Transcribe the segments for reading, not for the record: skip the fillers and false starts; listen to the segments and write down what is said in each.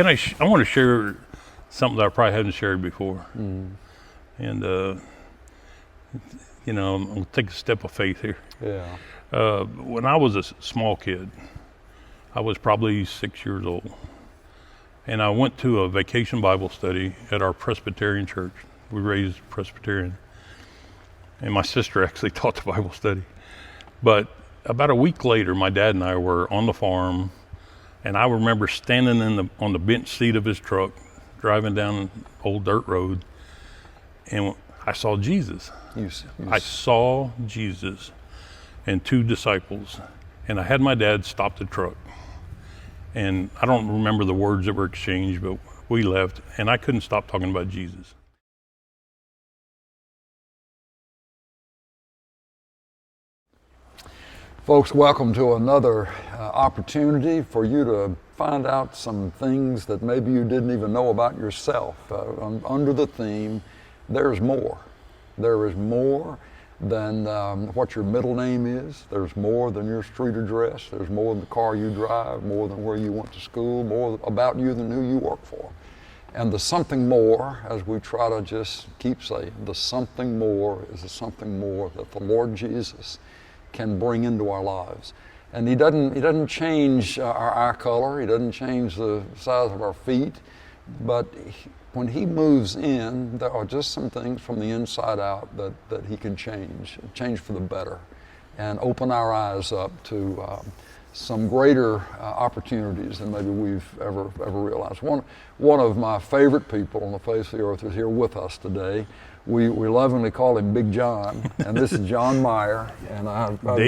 I want to share something that I probably haven't shared before. And, I'm going to take a step of faith here. Yeah. When I was a small kid, I was probably 6 years old. And I went to a vacation Bible study at our Presbyterian church. We raised Presbyterian. And my sister actually taught the Bible study. But about a week later, my dad and I were on the farm, and I remember standing on the bench seat of his truck, driving down an old dirt road, and I saw Jesus. I saw Jesus and two disciples, and I had my dad stop the truck. And I don't remember the words that were exchanged, but we left, and I couldn't stop talking about Jesus. Folks, welcome to another opportunity for you to find out some things that maybe you didn't even know about yourself. Under the theme, there's more. There is more than what your middle name is. There's more than your street address. There's more than the car you drive, more than where you went to school, more about you than who you work for. And the something more, as we try to just keep saying, the something more is the something more that the Lord Jesus can bring into our lives. And he doesn't change our eye color, he doesn't change the size of our feet, but when he moves in, there are just some things from the inside out that he can change for the better, and open our eyes up to some greater opportunities than maybe we've ever realized. One of my favorite people on the face of the earth is here with us today. We lovingly call him Big John, and this is John Meyer. And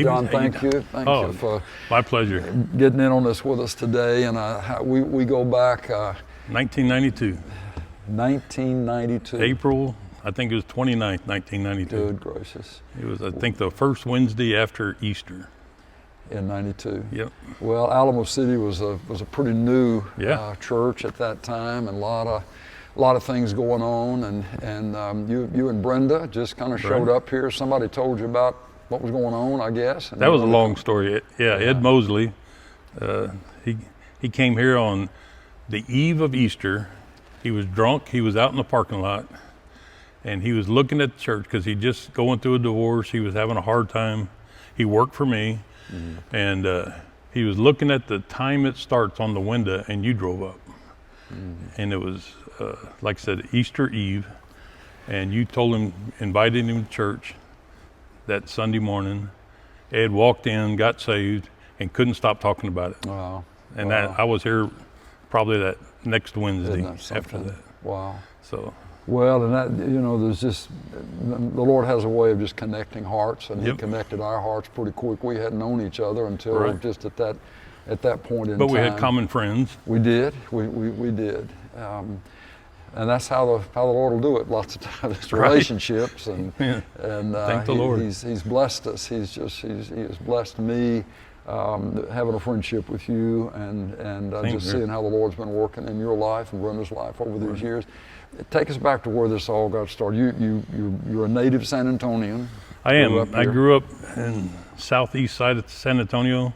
John, thank you for my pleasure getting in on this with us today. And we go back 1992. 1992. April, I think it was 29th, 1992. Good gracious. It was, I think, the first Wednesday after Easter. In 92. Yep. Well, Alamo City was a pretty new church at that time, and a lot of things going on, and you and Brenda just kind of showed up here. Somebody told you about what was going on, I guess. That was a long story. Yeah, Ed Mosley, he came here on the eve of Easter. He was drunk. He was out in the parking lot, and he was looking at the church because he just going through a divorce. He was having a hard time. He worked for me, and he was looking at the time it starts on the window, and you drove up, and it was. Like I said, Easter Eve, and you told him, invited him to church that Sunday morning. Ed walked in, got saved, and couldn't stop talking about it. Wow. And I was here probably that next Wednesday after that. Wow. So. Well, and that, there's just, the Lord has a way of just connecting hearts, and he connected our hearts pretty quick. We hadn't known each other until just at that point in time. But we had common friends. We did. We did. And that's how the Lord will do it lots of times. It's relationships, and thank the Lord. He's blessed us. He has blessed me having a friendship with you, and just seeing how the Lord's been working in your life and Brenda's life over these years. Take us back to where this all got started. You're a native San Antonian. I am. I grew up in southeast side of San Antonio.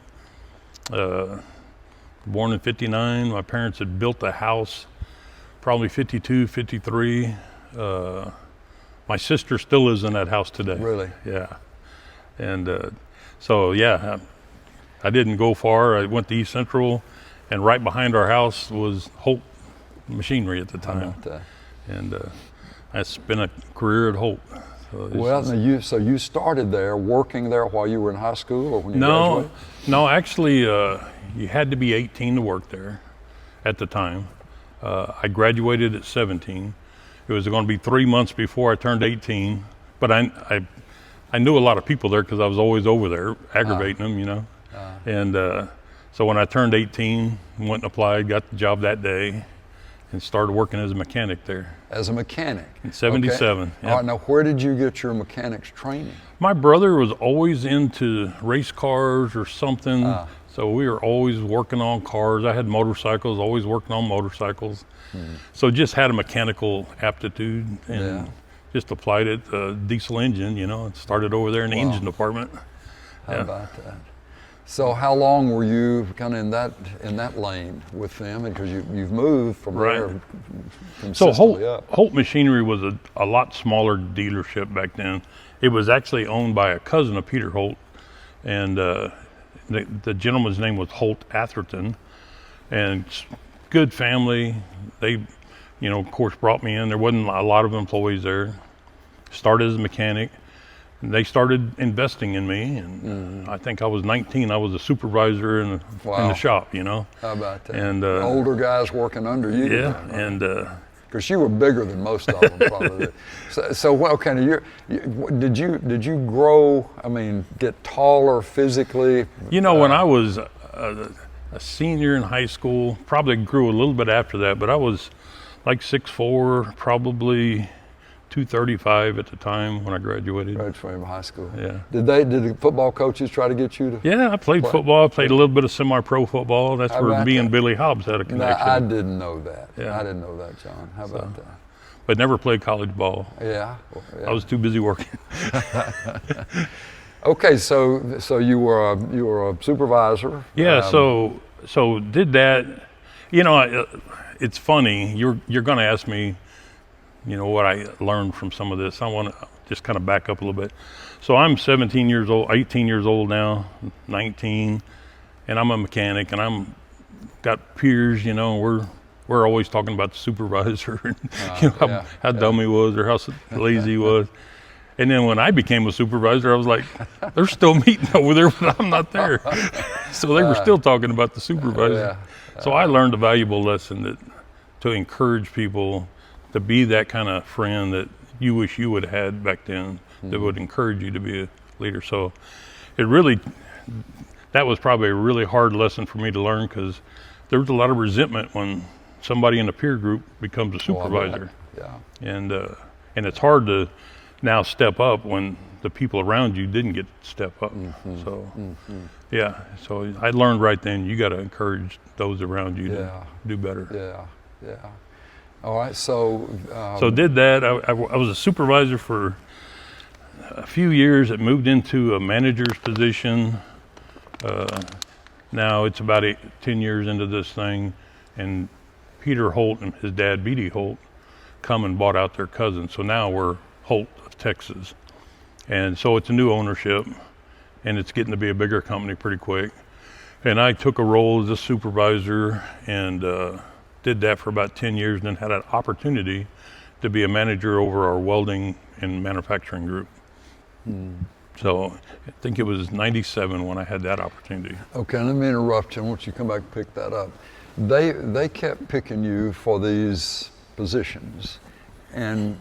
Born in '59. My parents had built a house. Probably 52, 53. My sister still lives in that house today. Really? Yeah. And I didn't go far. I went to East Central, and right behind our house was Holt Machinery at the time. How about that? And that's been a career at Holt. So you started there, working there while you were in high school, or when you graduated? No, actually, you had to be 18 to work there at the time. I graduated at 17. It was going to be 3 months before I turned 18, but I knew a lot of people there because I was always over there aggravating them, And so when I turned 18, went and applied, got the job that day, and started working as a mechanic there. As a mechanic? In 77. Okay. All right, now where did you get your mechanics training? My brother was always into race cars or something. So we were always working on cars. I had motorcycles, always working on motorcycles. So just had a mechanical aptitude and just applied it. Diesel engine, and started over there in the engine department. How about that? So how long were you kind of in that lane with them? Because you've moved from there So consistently up. Holt Machinery was a lot smaller dealership back then. It was actually owned by a cousin of Peter Holt, and the gentleman's name was Holt Atherton, and good family. They, of course, brought me in. There wasn't a lot of employees there. Started as a mechanic. And they started investing in me, and I think I was 19. I was a supervisor in the shop, How about that? And older guys working under you. Yeah, and because you were bigger than most of them, probably. So well, did you grow? I mean, get taller physically? When I was a senior in high school, probably grew a little bit after that, but I was like 6'4", probably 235 at the time when I graduated. Graduated from high school. Yeah. Did the football coaches try to get you to? Yeah, I played football. I played a little bit of semi-pro football. That's where me and Billy Hobbs had a connection. I didn't know that. Yeah. I didn't know that, John. How about that? But never played college ball. Yeah. I was too busy working. Okay, so you were a supervisor. Yeah. So did that. It's funny. You're going to ask me, what I learned from some of this. I want to just kind of back up a little bit. So I'm 18 years old now, 19, and I'm a mechanic, and I'm got peers, we're always talking about the supervisor, and how dumb he was or how lazy he was. And then when I became a supervisor, I was like, they're still meeting over there, but I'm not there. So they were still talking about the supervisor. So I learned a valuable lesson to encourage people to be that kind of friend that you wish you would have had back then, that would encourage you to be a leader. So that was probably a really hard lesson for me to learn, because there was a lot of resentment when somebody in a peer group becomes a supervisor. And it's hard to now step up when the people around you didn't get to step up. So I learned right then, you got to encourage those around you to do better. All right, so did that. I was a supervisor for a few years. It moved into a manager's position. Now it's about 10 years into this thing, and Peter Holt and his dad, B.D. Holt, come and bought out their cousin. So now we're Holt of Texas. And so it's a new ownership, and it's getting to be a bigger company pretty quick. And I took a role as a supervisor and did that for about 10 years, and then had an opportunity to be a manager over our welding and manufacturing group. So I think it was 97 when I had that opportunity. Okay, let me interrupt you. I want you to come back and pick that up. They kept picking you for these positions, and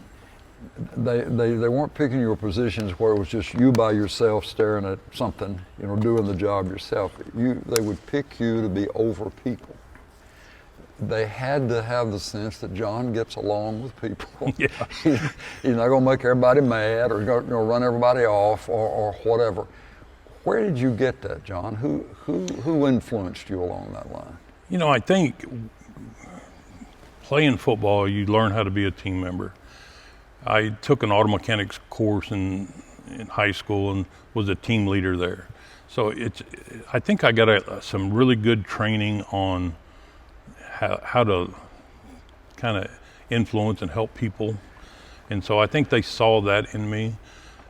they weren't picking your positions where it was just you by yourself staring at something, doing the job yourself. They would pick you to be over people. They had to have the sense that John gets along with people. Yeah. He's not going to make everybody mad or run everybody off or whatever. Where did you get that, John? Who influenced you along that line? I think playing football, you learn how to be a team member. I took an auto mechanics course in high school and was a team leader there. So I think I got some really good training on how to kind of influence and help people. And so I think they saw that in me.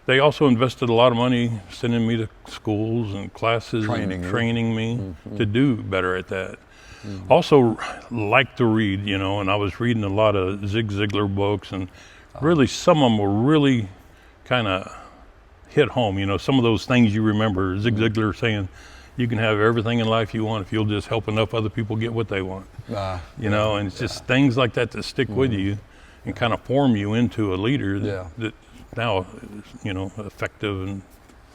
They also invested a lot of money sending me to schools and classes, training me to do better at that. Also like to read, and I was reading a lot of Zig Ziglar books, and really some of them were really kind of hit home. Some of those things you remember, Zig Ziglar saying, you can have everything in life you want if you'll just help enough other people get what they want. And it's just things like that stick with you and kind of form you into a leader that now is, effective and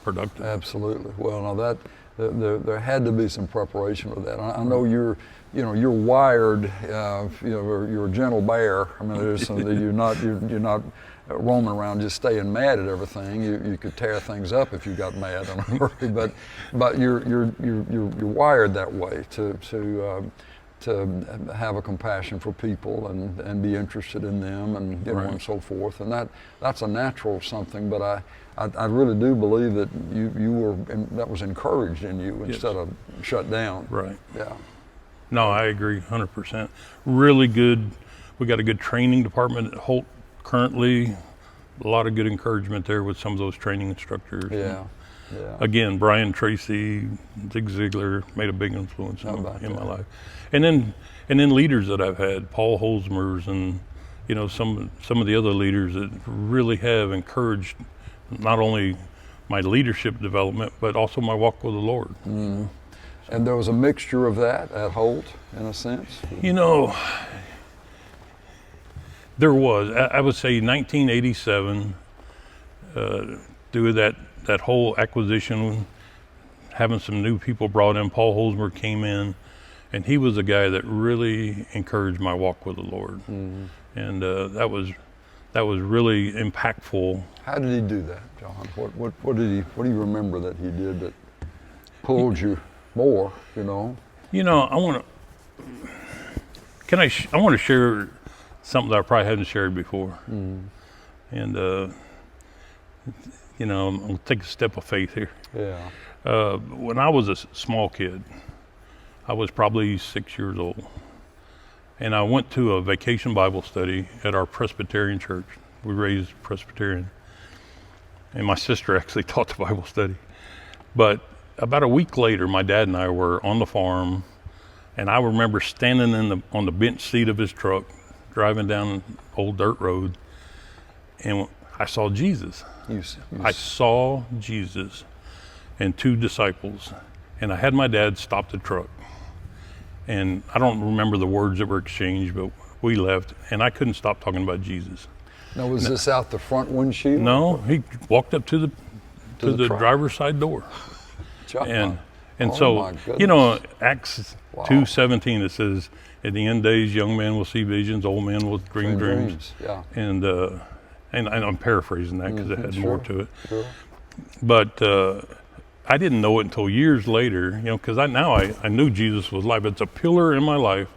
productive. Absolutely. Well, now there had to be some preparation for that. I know you're wired. You're a gentle bear. I mean, there's some you're not roaming around just staying mad at everything. You could tear things up if you got mad in a hurry. But you're wired that way to to have a compassion for people and be interested in them and and so forth. And that's a natural something, but I really do believe that you were, that was encouraged in you instead of shut down. Right. Yeah. No, I agree 100%. Really good. We got a good training department at Holt currently. A lot of good encouragement there with some of those training instructors. Yeah. Yeah. Again, Brian Tracy, Zig Ziglar made a big influence in my life. And then leaders that I've had, Paul Holzmers, and some of the other leaders that really have encouraged not only my leadership development, but also my walk with the Lord. Mm. And there was a mixture of that at Holt, in a sense? There was. I would say 1987, due to that whole acquisition, having some new people brought in. Paul Holzmer came in, and he was the guy that really encouraged my walk with the Lord. Mm-hmm. And that was really impactful. How did he do that, John? What do you remember that he did that pulled you more? I want to share something that I probably haven't shared before. Mm. And I'm gonna take a step of faith here. Yeah. When I was a small kid, I was probably 6 years old, and I went to a vacation Bible study at our Presbyterian church. We raised Presbyterian, and my sister actually taught the Bible study. But about a week later, my dad and I were on the farm, and I remember standing on the bench seat of his truck, driving down an old dirt road, and I saw Jesus. I saw Jesus and two disciples, and I had my dad stop the truck, and I don't remember the words that were exchanged, but we left, and I couldn't stop talking about Jesus. Now, was this out the front windshield? No, he walked up to the driver's side door. John. And so, Acts 2:17, it says, "In the end days, young men will see visions, old men will dream dreams." Yeah. And I'm paraphrasing that because it had more to it. Sure. But I didn't know it until years later, because I knew Jesus was alive. It's a pillar in my life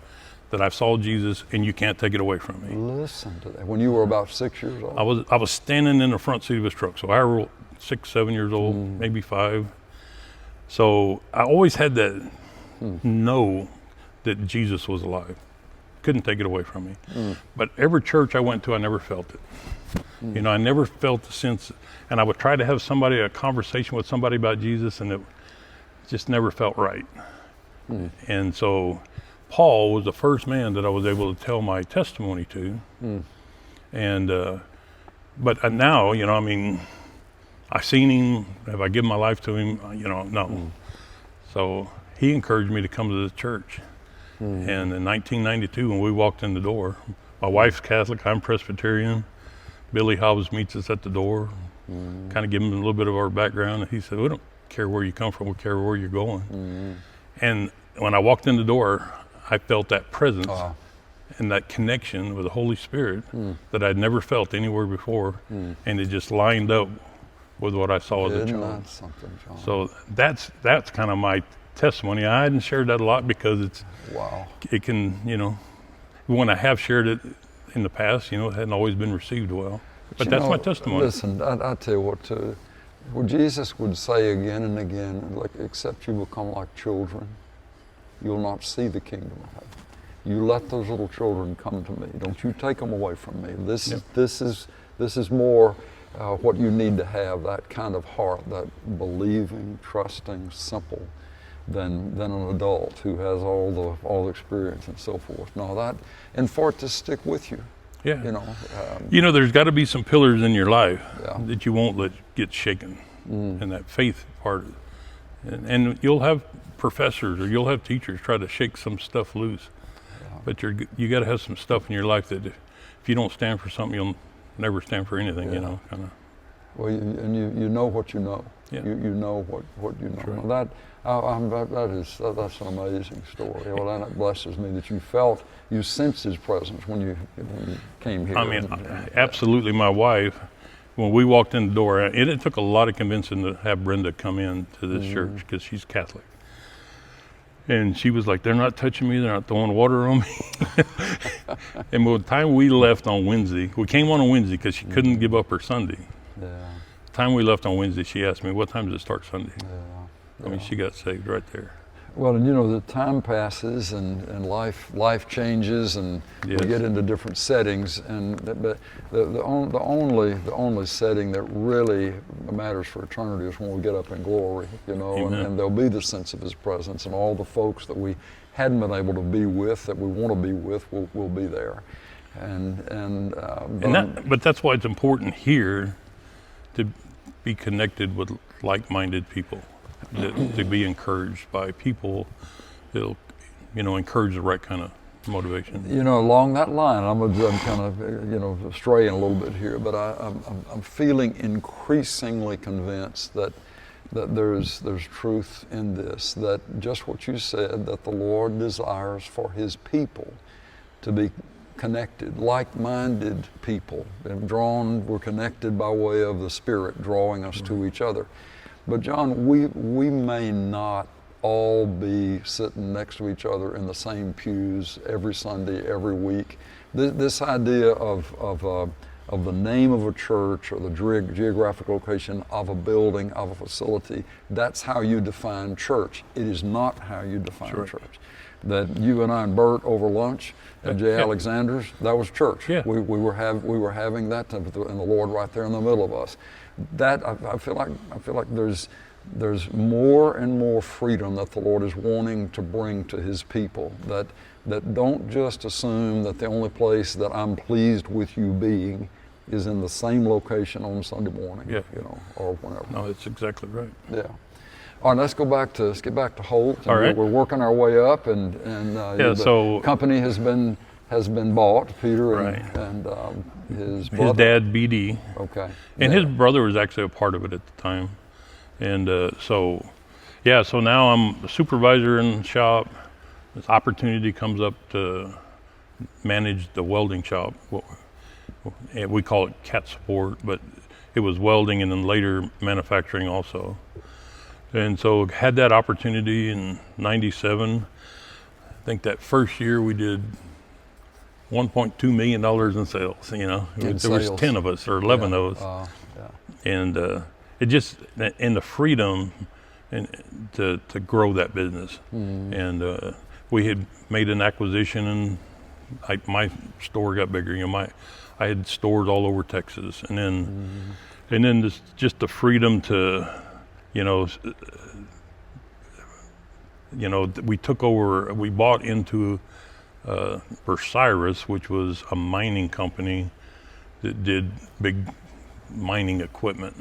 that I saw Jesus, and you can't take it away from me. Listen to that. When you were about 6 years old? I was standing in the front seat of his truck. So I was 6, 7 years old, maybe 5. So I always had that know that Jesus was alive. Couldn't take it away from me. But every church I went to, I never felt it. I never felt the sense, and I would try to have a conversation with somebody about Jesus, and it just never felt right. And so Paul was the first man that I was able to tell my testimony to. And but now, I seen him. Have I given my life to him? No. So he encouraged me to come to the church. And in 1992, when we walked in the door, my wife's Catholic, I'm Presbyterian. Billy Hobbs meets us at the door, kind of give him a little bit of our background. And he said, "We don't care where you come from, we care where you're going." And when I walked in the door, I felt that presence and that connection with the Holy Spirit that I'd never felt anywhere before. And it just lined up with what I saw as a child. Something, John? So that's kind of my testimony. I hadn't shared that a lot because it can, when I have shared it in the past, it hadn't always been received well. But that's my testimony. Listen, I tell you what, Jesus would say again and again, except you become like children, you'll not see the kingdom of heaven. You let those little children come to me. Don't you take them away from me. This is more what you need to have, that kind of heart, that believing, trusting, simple, than an adult who has all the experience and so forth. And for it to stick with you. Yeah. There's got to be some pillars in your life that you won't let get shaken, and that faith part. And you'll have professors or you'll have teachers try to shake some stuff loose, but you got to have some stuff in your life that if you don't stand for something, you'll never stand for anything. Kind of. Well, you know what you know. Yeah. You know what you know. Right. That's an amazing story. Well, and it blesses me that you sensed his presence when you came here. Absolutely. My wife, when we walked in the door, it took a lot of convincing to have Brenda come in to this church because she's Catholic. And she was like, they're not touching me, they're not throwing water on me. And by the time we left on Wednesday, we came on a Wednesday because she couldn't give up her Sunday. Yeah. The time we left on Wednesday, she asked me, what time does it start Sunday? Yeah. I mean, she got saved right there. Well, and the time passes and life changes, and Yes. we get into different settings, but the only setting that really matters for eternity is when we get up in glory, and there'll be the sense of His presence, and all the folks that we hadn't been able to be with, that we want to be with, will be there, but that's why it's important here to be connected with like-minded people. To be encouraged by people that'll, encourage the right kind of motivation. Along that line, I'm kind of, straying a little bit here, but I'm feeling increasingly convinced that there's truth in this, that just what you said, that the Lord desires for His people to be connected, like-minded people, and we're connected by way of the Spirit drawing us to each other. But John, we may not all be sitting next to each other in the same pews every Sunday, every week. This idea of the name of a church or the geographic location of a building, of a facility, that's how you define church. It is not how you define church. That you and I and Bert over lunch at J. Alexander's, that was church. Yeah. We were having that, and the Lord right there in the middle of us. That I feel like there's more and more freedom that the Lord is wanting to bring to His people. That don't just assume that the only place that I'm pleased with you being is in the same location on Sunday morning, or whenever. No, that's exactly right. Yeah. All right, let's get back to Holt. All right. We're working our way up, and the company has been bought. Peter and his brother. His dad, BD. Okay. And his brother was actually a part of it at the time. And so now I'm a supervisor in the shop. This opportunity comes up to manage the welding shop. We call it CAT support, but it was welding and then later manufacturing also. And so had that opportunity in '97. I think that first year we did $1.2 million in sales, there was 10 of us or 11 of us. And it just, and the freedom to grow that business. And we had made an acquisition, and my store got bigger. I had stores all over Texas, and then just the freedom to, we took over. We bought into Versiris, which was a mining company that did big mining equipment,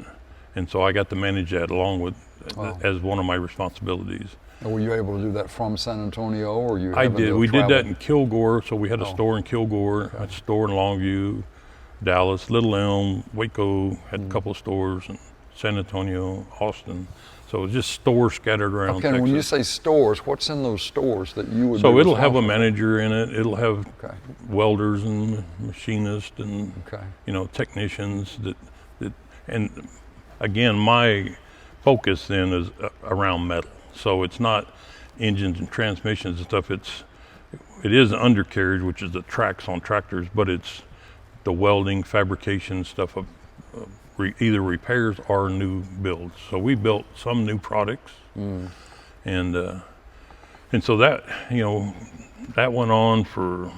and so I got to manage that along with as one of my responsibilities. And were you able to do that from San Antonio, or you? I did. We did that in Kilgore, so we had a store in Kilgore, a store in Longview, Dallas, Little Elm, Waco had a couple of stores, and San Antonio, Austin. So it's just stores scattered around Texas. And when you say stores, what's in those stores that you would? So it'll have a manager in it. It'll have welders and machinists and technicians that. And again, my focus then is around metal. So it's not engines and transmissions and stuff. It is undercarriage, which is the tracks on tractors, but it's the welding, fabrication stuff of either repairs or new builds. So we built some new products, and so that that went on for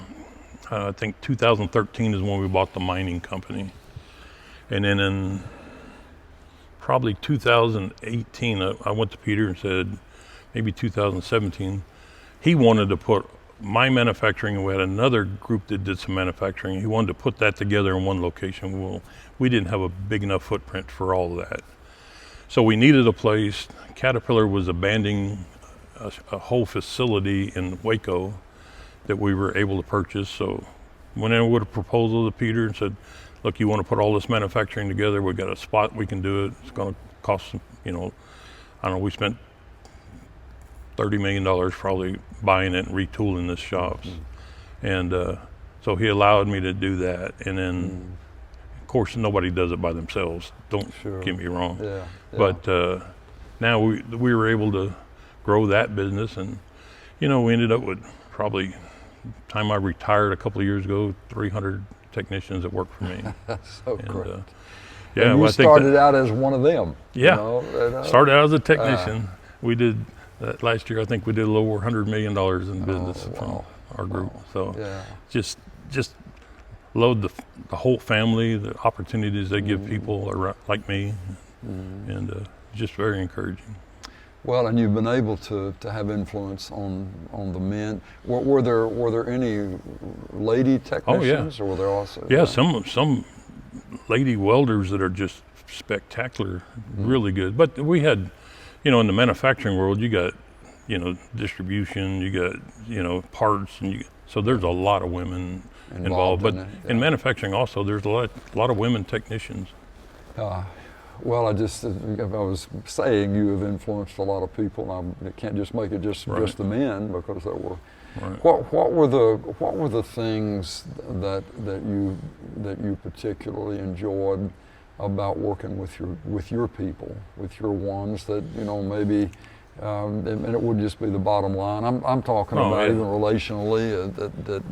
I think 2013 is when we bought the mining company, and then in probably 2018 I went to Peter and said, maybe 2017, he wanted to put my manufacturing, and we had another group that did some manufacturing. He wanted to put that together in one location. Well, we didn't have a big enough footprint for all of that. So we needed a place. Caterpillar was abandoning a whole facility in Waco that we were able to purchase. So went in with a proposal to Peter and said, look, you want to put all this manufacturing together? We got a spot we can do it. It's going to cost, I don't know, we spent $30 million probably buying it and retooling this shops. And so he allowed me to do that. And then, of course, nobody does it by themselves. Don't get me wrong. Yeah. But now we were able to grow that business. And We ended up with probably, time I retired a couple of years ago, 300 technicians that worked for me. That's so great. Yeah, and you well, started out as one of them. Yeah, and, started out as a technician. We did last year. I think we did a little over $100 million in business from our group. So just load the whole family, the opportunities they give people like me, and just very encouraging. Well, and you've been able to have influence on the men. Were there any lady technicians, or were there also? Yeah, some lady welders that are just spectacular, really good. But we had, in the manufacturing world, you got, distribution, you got, parts, and so there's a lot of women involved. But in manufacturing also, there's a lot of women technicians. Well, I was saying you have influenced a lot of people, and I can't just make it just the men, because there were. Right. What were the things that you particularly enjoyed about working with your people, with your ones that maybe, and it wouldn't just be the bottom line. I'm talking about even relationally that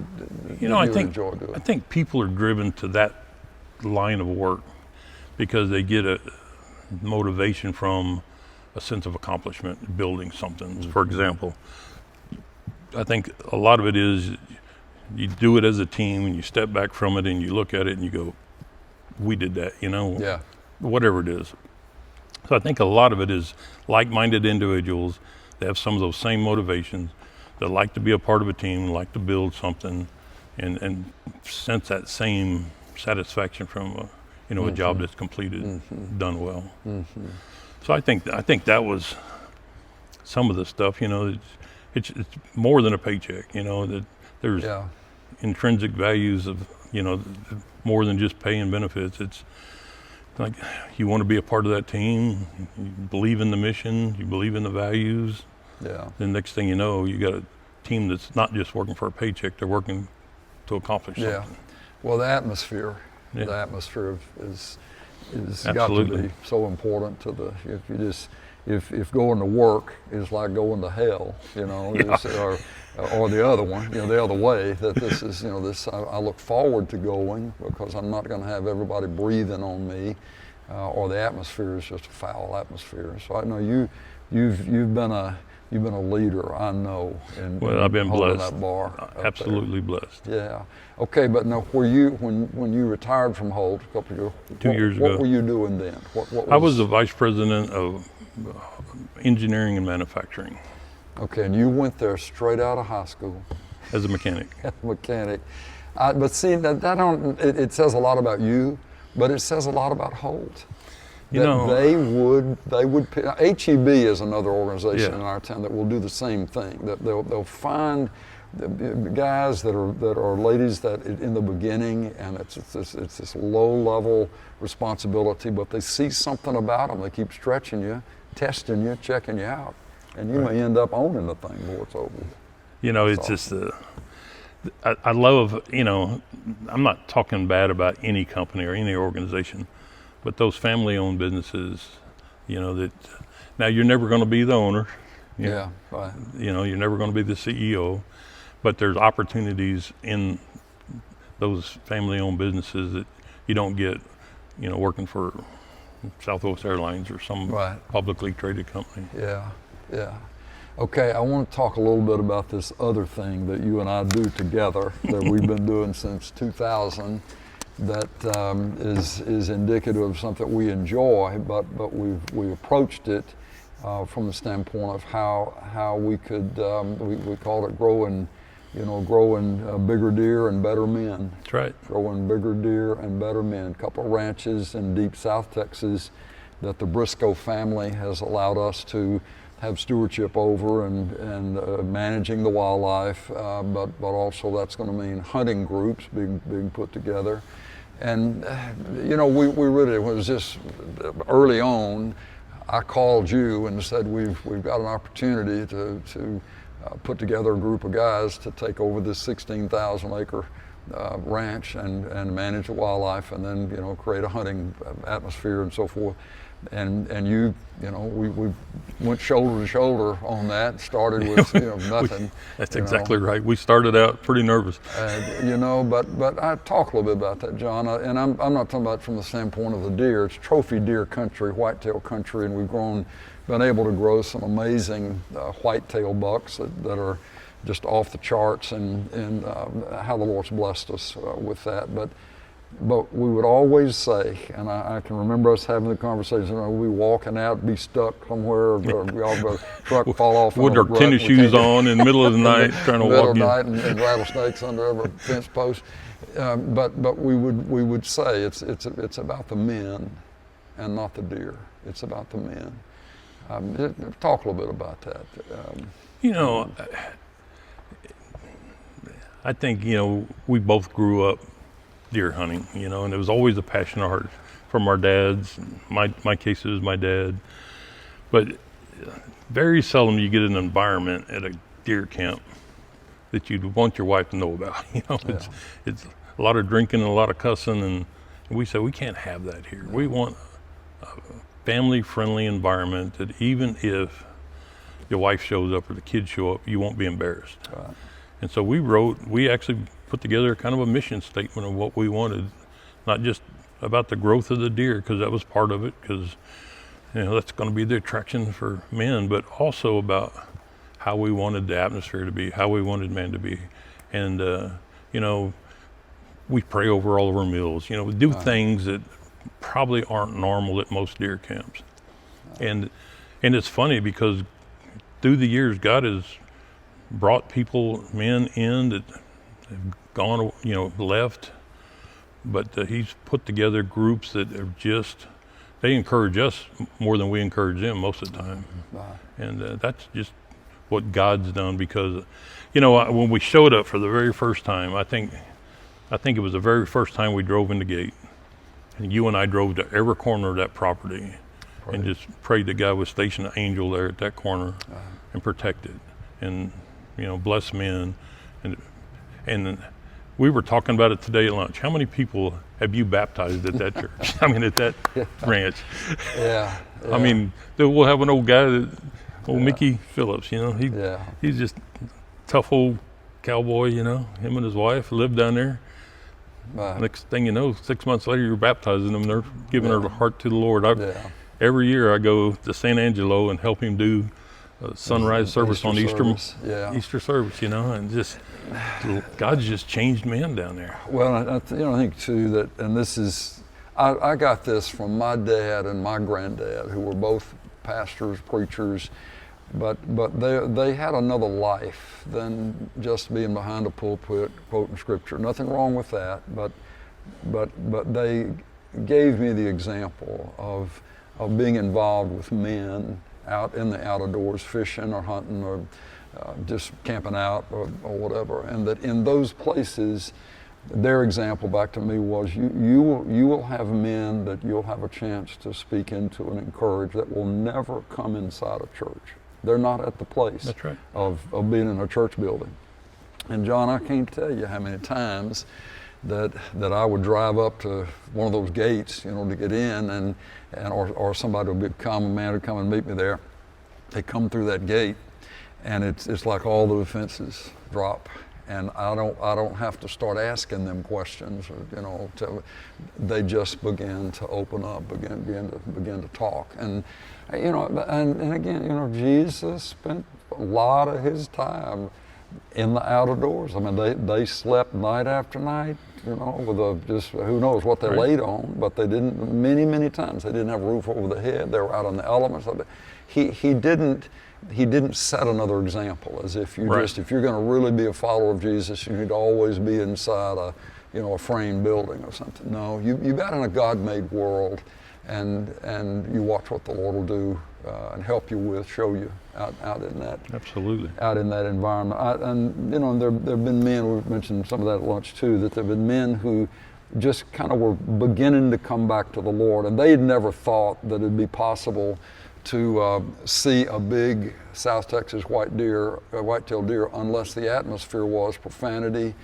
you enjoy doing. I think people are driven to that line of work because they get a motivation from a sense of accomplishment, building something. For example, I think a lot of it is you do it as a team and you step back from it and you look at it and you go, we did that, whatever it is. So I think a lot of it is like-minded individuals that have some of those same motivations, that like to be a part of a team, like to build something, and sense that same satisfaction from a job that's completed, done well. So I think that was some of the stuff, it's more than a paycheck, that there's intrinsic values of, more than just pay and benefits. It's like you want to be a part of that team, you believe in the mission, you believe in the values. Yeah. Then next thing you know, you got a team that's not just working for a paycheck, they're working to accomplish something. Well, the atmosphere is got to be so important to if going to work is like going to hell, or the other one, the other way, that this is, I look forward to going because I'm not going to have everybody breathing on me, or the atmosphere is just a foul atmosphere. So I know you've been a leader, I know, I've been holding blessed. That bar Absolutely blessed. Yeah. Okay, but now, when you retired from Holt a couple of years, 2 years ago, what were you doing then? I was the vice president of engineering and manufacturing. Okay, and you went there straight out of high school as a mechanic. But see, it says a lot about you, but it says a lot about Holt. They would. HEB is another organization in our town that will do the same thing. That they'll find the guys that are ladies that in the beginning, and it's this low level responsibility, but they see something about them. They keep stretching you, testing you, checking you out, and you may end up owning the thing before it's over. It's awesome. I love. I'm not talking bad about any company or any organization. But those family-owned businesses, that now you're never going to be the owner. Yeah, right. You're never going to be the CEO, but there's opportunities in those family-owned businesses that you don't get, working for Southwest Airlines or some publicly traded company. Yeah. Okay, I want to talk a little bit about this other thing that you and I do together that we've been doing since 2000. That is indicative of something we enjoy, but we approached it from the standpoint of how we could we call it growing bigger deer and better men. That's right. Growing bigger deer and better men. A couple of ranches in deep South Texas that the Briscoe family has allowed us to have stewardship over and managing the wildlife, but also that's going to mean hunting groups being put together. And we really, it was just early on, I called you and said we've got an opportunity to put together a group of guys to take over this 16,000 acre ranch and manage the wildlife, and then create a hunting atmosphere and so forth. And you know, we went shoulder to shoulder on that. Started with nothing. That's exactly right. We started out pretty nervous. But I talk a little bit about that, John. And I'm not talking about it from the standpoint of the deer. It's trophy deer country, whitetail country, and we've been able to grow some amazing whitetail bucks that are just off the charts, and how the Lord's blessed us with that. But we would always say, and I can remember us having the conversation, we walking out, be stuck somewhere, or we all go, truck fall off. With our tennis shoes on in the middle of the night, trying to walk in. Middle of the night, and rattlesnakes under every fence post. But we would say it's about the men and not the deer. It's about the men. Talk a little bit about that. I think, we both grew up deer hunting, and it was always a passion of ours from our dads. My case is my dad. But very seldom you get an environment at a deer camp that you'd want your wife to know about. It's a lot of drinking and a lot of cussing, and we said we can't have that here. We want a family-friendly environment that even if your wife shows up or the kids show up, you won't be embarrassed. Right. And so we actually put together kind of a mission statement of what we wanted, not just about the growth of the deer, because that was part of it, because that's going to be the attraction for men, but also about how we wanted the atmosphere to be, how we wanted man to be. And we pray over all of our meals, we do things that probably aren't normal at most deer camps. And it's funny because through the years, God has brought men in that have gone, left, but he's put together groups that are they encourage us more than we encourage them most of the time. Wow. And that's just what God's done, because, when we showed up for the very first time, I think it was the very first time we drove in the gate, and you and I drove to every corner of that property and just prayed that God would station an angel there at that corner and protect it, and bless men. And we were talking about it today at lunch. How many people have you baptized at that church? At that ranch. Yeah. I mean, we'll have an old guy, Mickey Phillips, he's just tough old cowboy, him and his wife lived down there. Right. Next thing you know, 6 months later, you're baptizing them. They're giving their heart to the Lord. Every year I go to San Angelo and help him do a sunrise service on Easter service, and just God's just changed men down there. Well, I think too that, and this is, I got this from my dad and my granddad, who were both pastors, preachers, but they had another life than just being behind a pulpit quoting scripture. Nothing wrong with that, but they gave me the example of being involved with men out in the outdoors, fishing or hunting or just camping out or whatever, and that in those places, their example back to me was you will have men that you'll have a chance to speak into and encourage that will never come inside a church. They're not at the place. That's right. of being in a church building. And John, I can't tell you how many times that I would drive up to one of those gates, to get in, or somebody would be a common man would come and meet me there. They come through that gate, and it's like all the defenses drop, and I don't have to start asking them questions, they just begin to open up, begin to talk, and again, Jesus spent a lot of his time in the outdoors. I mean, they slept night after night, with just who knows what they laid on, but they didn't, many times, they didn't have a roof over the head. They were out in the elements of it. He didn't set another example, as if if you're going to really be a follower of Jesus, you need to always be inside a framed building or something. No, you got in a God-made world, and you watch what the Lord will do and help you show you out in that. Absolutely. Out in that environment. There have been men, we've mentioned some of that at lunch too, that there have been men who just kind of were beginning to come back to the Lord, and they had never thought that it'd be possible to see a big South Texas whitetail deer unless the atmosphere was profanity,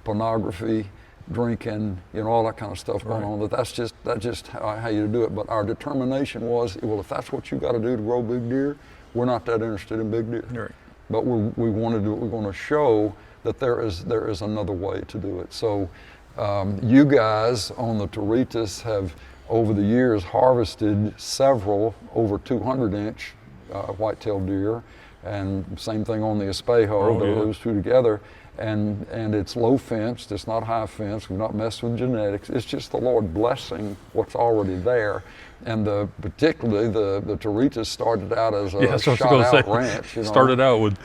pornography, drinking, all that kind of stuff going on. That's just how you do it. But our determination was, well, if that's what you got to do to grow big deer, we're not that interested in big deer. Right. But we want to do it. We're going to show that there is another way to do it. So you guys on the Toritas have, over the years, harvested several over 200-inch white-tailed deer, and same thing on the Espejo, those two together. And it's low fenced, it's not high fenced, we've not messed with genetics. It's just the Lord blessing what's already there. And particularly the Toritas started out as a shot-out ranch. Started out with,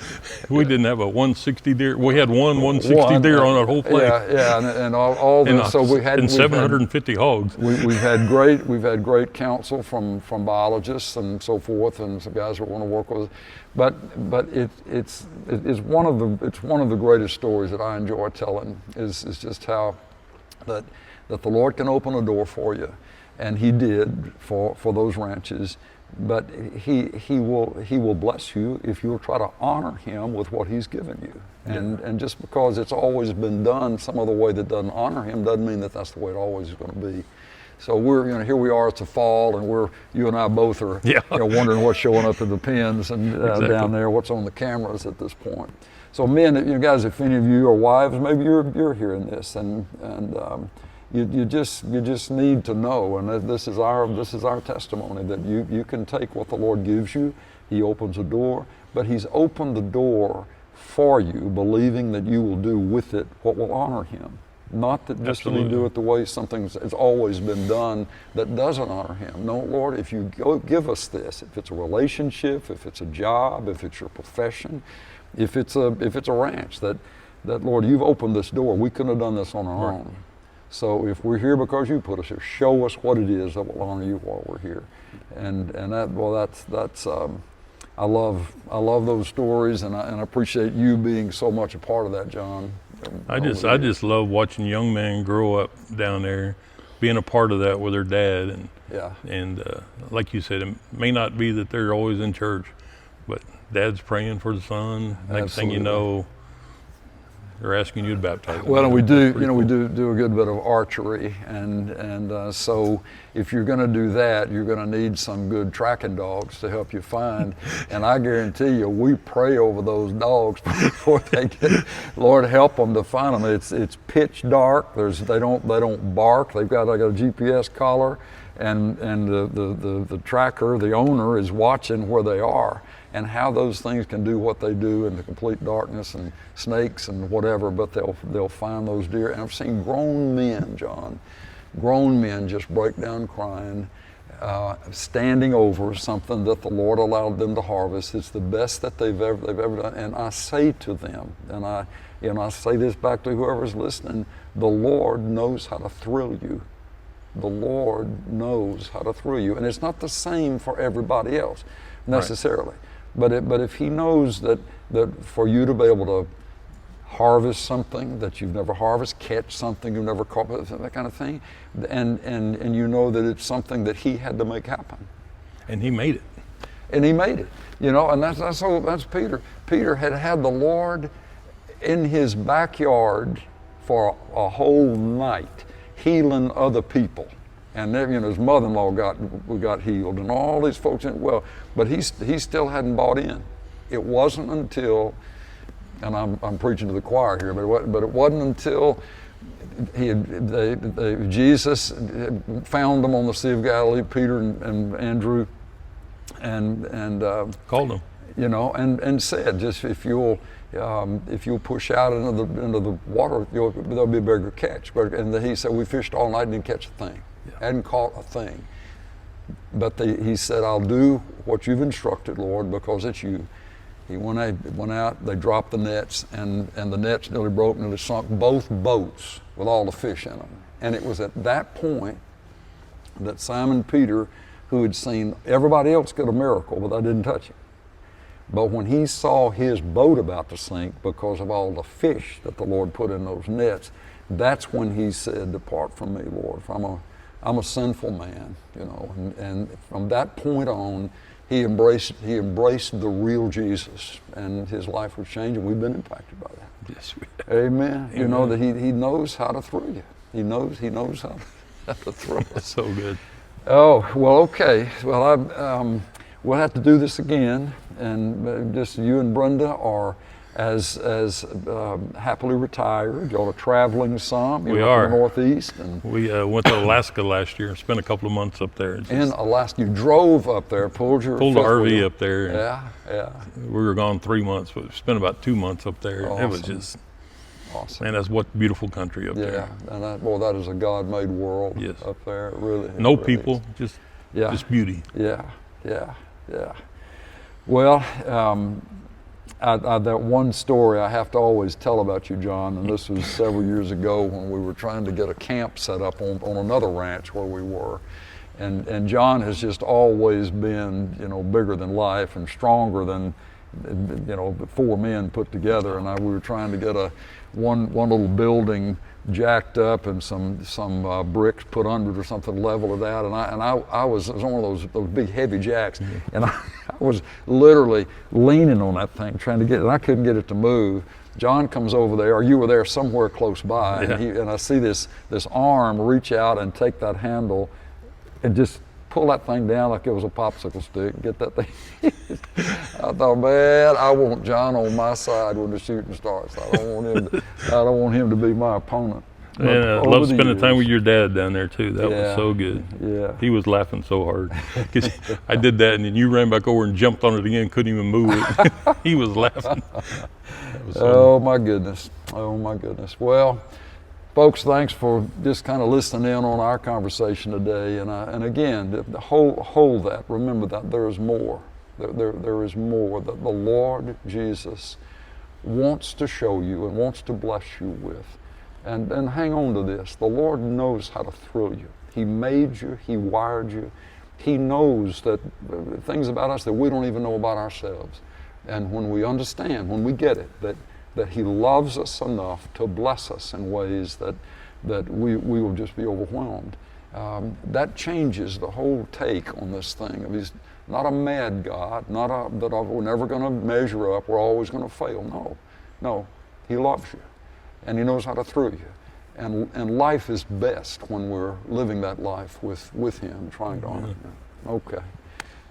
we didn't have a 160 deer. We had 160 deer on our whole place. Yeah, and all the, so we had, and 750 hogs. We've had great counsel from biologists and so forth, and some guys that want to work with us. But it's one of the greatest stories that I enjoy telling is just how that the Lord can open a door for you. And He did for those ranches, but he will bless you if you'll try to honor Him with what He's given you. And just because it's always been done some other way that doesn't honor Him doesn't mean that that's the way it always is going to be. So we're here we are, it's a fall, and you and I both are wondering what's showing up in the pens and down there, what's on the cameras at this point. So men, guys, if any of you are wives, maybe you're hearing this, and you just need to know, and this is our testimony, that you can take what the Lord gives you. He opens a door, but He's opened the door for you, believing that you will do with it what will honor Him. Not that just you do it the way something has always been done that doesn't honor Him. No, Lord, if you give us this, if it's a relationship, if it's a job, if it's your profession, if it's a ranch, that Lord, you've opened this door. We couldn't have done this on our own. So if we're here because you put us here, show us what it is that will honor you while we're here. And that's I love those stories, and I appreciate you being so much a part of that, John. I just love watching young men grow up down there, being a part of that with their dad, and like you said, it may not be that they're always in church, but Dad's praying for the son. Next thing you know, they're asking you to baptize them. Well, and we do a good bit of archery, and so if you're going to do that, you're going to need some good tracking dogs to help you find. And I guarantee you, we pray over those dogs before they get. Lord, help them to find them. It's pitch dark. They don't bark. They've got like a GPS collar, and the tracker, the owner, is watching where they are and how those things can do what they do in the complete darkness and snakes and whatever, but they'll find those deer. And I've seen grown men, John, just break down crying, standing over something that the Lord allowed them to harvest. It's the best that they've ever done. And I say to them, and I say this back to whoever's listening, the Lord knows how to thrill you. The Lord knows how to thrill you. And it's not the same for everybody else necessarily. Right. But if He knows that for you to be able to harvest something that you've never harvested, catch something you've never caught, that kind of thing, and you know that it's something that He had to make happen. And He made it. And He made it. And that's Peter. Peter had the Lord in his backyard for a whole night, healing other people. And then, his mother-in-law got healed, and all these folks did well, but he still hadn't bought in. It wasn't until, and I'm preaching to the choir here, but it wasn't until Jesus found them on the Sea of Galilee, Peter and Andrew, and called them, and said, just if you'll push out into the water, there'll be a bigger catch. And he said, we fished all night and didn't catch a thing. Hadn't caught a thing. But he said, I'll do what you've instructed, Lord, because it's you. He went out, they dropped the nets, and the nets nearly broke, nearly sunk both boats with all the fish in them. And it was at that point that Simon Peter, who had seen everybody else get a miracle, but they didn't touch him. But when he saw his boat about to sink because of all the fish that the Lord put in those nets, that's when he said, depart from me, Lord, for I'm a sinful man, and from that point on, he embraced the real Jesus, and his life was changed, and we've been impacted by that. Yes, Amen. Amen. That he knows how to thrill you. He knows how to throw us. That's so good. Oh, well, okay. Well, we'll have to do this again, and just you and Brenda are as happily retired. Y'all are traveling some. We You're up are. in the Northeast. And We went to Alaska last year and spent a couple of months up there. in Alaska, you drove up there, pulled the fifth RV wheel. up there. And Yeah. we were gone 3 months, but we spent about 2 months up there. It was Awesome. just, Awesome. man, that's what beautiful country up Yeah, there. and that is a God-made world Yes. up there. It really. No it really people, is. just beauty. Yeah. Well, that one story I have to always tell about you, John, and this was several years ago when we were trying to get a camp set up on another ranch where we were. And John has just always been, bigger than life and stronger than, the four men put together. And we were trying to get one little building jacked up and some bricks put under it or something level of that. And I was one of those big heavy jacks, and I was literally leaning on that thing trying to get it, and I couldn't get it to move. John comes over there, or you were there somewhere close by, Yeah. and I see this arm reach out and take that handle and just pull that thing down like it was a popsicle stick, get that thing. I thought, man, I want John on my side when the shooting starts. I don't want him to be my opponent. And I love spending time with your dad down there too. That Yeah. was so good. Yeah. He was laughing so hard. 'Cause I did that and then you ran back over and jumped on it again, couldn't even move it. He was laughing. That was so Oh my goodness. Well, folks, thanks for just kind of listening in on our conversation today. And again, hold that. Remember that there is more. There is more that the Lord Jesus wants to show you and wants to bless you with. And hang on to this. The Lord knows how to thrill you. He made you. He wired you. He knows that things about us that we don't even know about ourselves. And when we understand, when we get it, that He loves us enough to bless us in ways that we will just be overwhelmed. That changes the whole take on this thing. He's not a mad God, not that we're never going to measure up, we're always going to fail. No, He loves you, and He knows how to thrill you. And life is best when we're living that life with Him, trying to honor Him. Okay.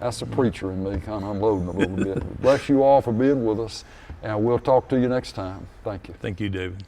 That's the preacher in me kind of unloading a little bit. Bless you all for being with us, and we'll talk to you next time. Thank you. Thank you, David.